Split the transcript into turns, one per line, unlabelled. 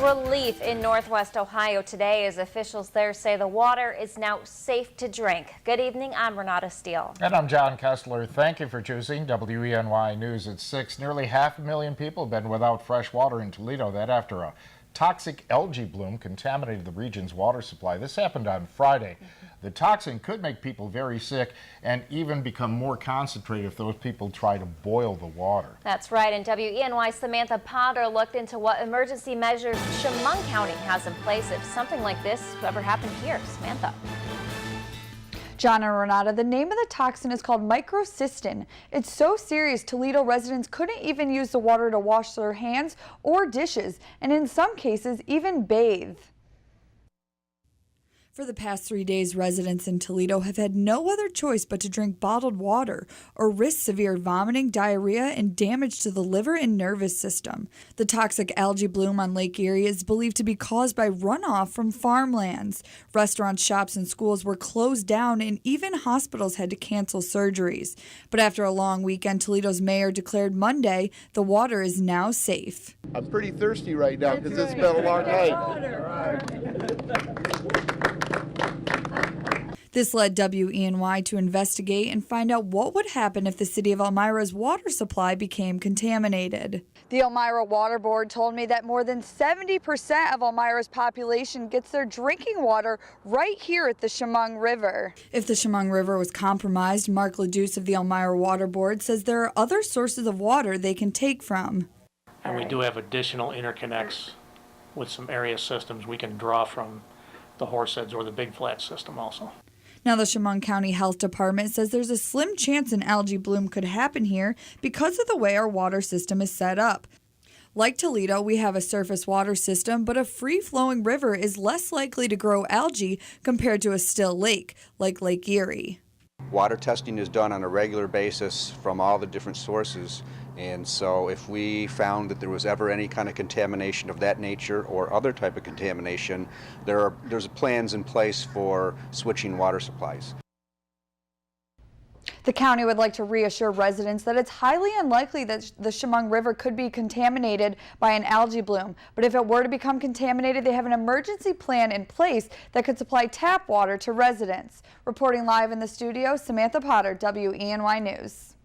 Relief in Northwest Ohio today as officials there say the water is now safe to drink. Good evening, I'm Renata Steele.
And I'm John Kessler. Thank you for choosing WENY News at 6. Nearly 500,000 people have been without fresh water in Toledo. That after a toxic algae bloom contaminated the region's water supply. This happened on Friday. The toxin could make people very sick and even become more concentrated if those people try to boil the water.
That's right, and WENY's Samantha Potter looked into what emergency measures Chemung County has in place if something like this ever happened here. Samantha.
John and Renata, the name of the toxin is called microcystin. It's so serious Toledo residents couldn't even use the water to wash their hands or dishes, and in some cases even bathe. For the past 3 days, residents in Toledo have had no other choice but to drink bottled water or risk severe vomiting, diarrhea, and damage to the liver and nervous system. The toxic algae bloom on Lake Erie is believed to be caused by runoff from farmlands. Restaurants, shops, and schools were closed down, and even hospitals had to cancel surgeries. But after a long weekend, Toledo's mayor declared Monday the water is now safe.
I'm pretty thirsty right now because it's been a long night.
This led WENY to investigate and find out what would happen if the city of Elmira's water supply became contaminated. The Elmira Water Board told me that more than 70% of Elmira's population gets their drinking water right here at the Chemung River. If the Chemung River was compromised, Mark Ledeuce of the Elmira Water Board says there are other sources of water they can take from.
And we do have additional interconnects with some area systems we can draw from the Horseheads or the Big Flat system also.
Now, the Chemung County Health Department says there's a slim chance an algae bloom could happen here because of the way our water system is set up. Like Toledo, we have a surface water system, but a free-flowing river is less likely to grow algae compared to a still lake, like Lake Erie.
Water testing is done on a regular basis from all the different sources, and so if we found that there was ever any kind of contamination of that nature or other type of contamination, there's plans in place for switching water supplies.
The county would like to reassure residents that it's highly unlikely that the Chemung River could be contaminated by an algae bloom. But if it were to become contaminated, they have an emergency plan in place that could supply tap water to residents. Reporting live in the studio, Samantha Potter, WENY News.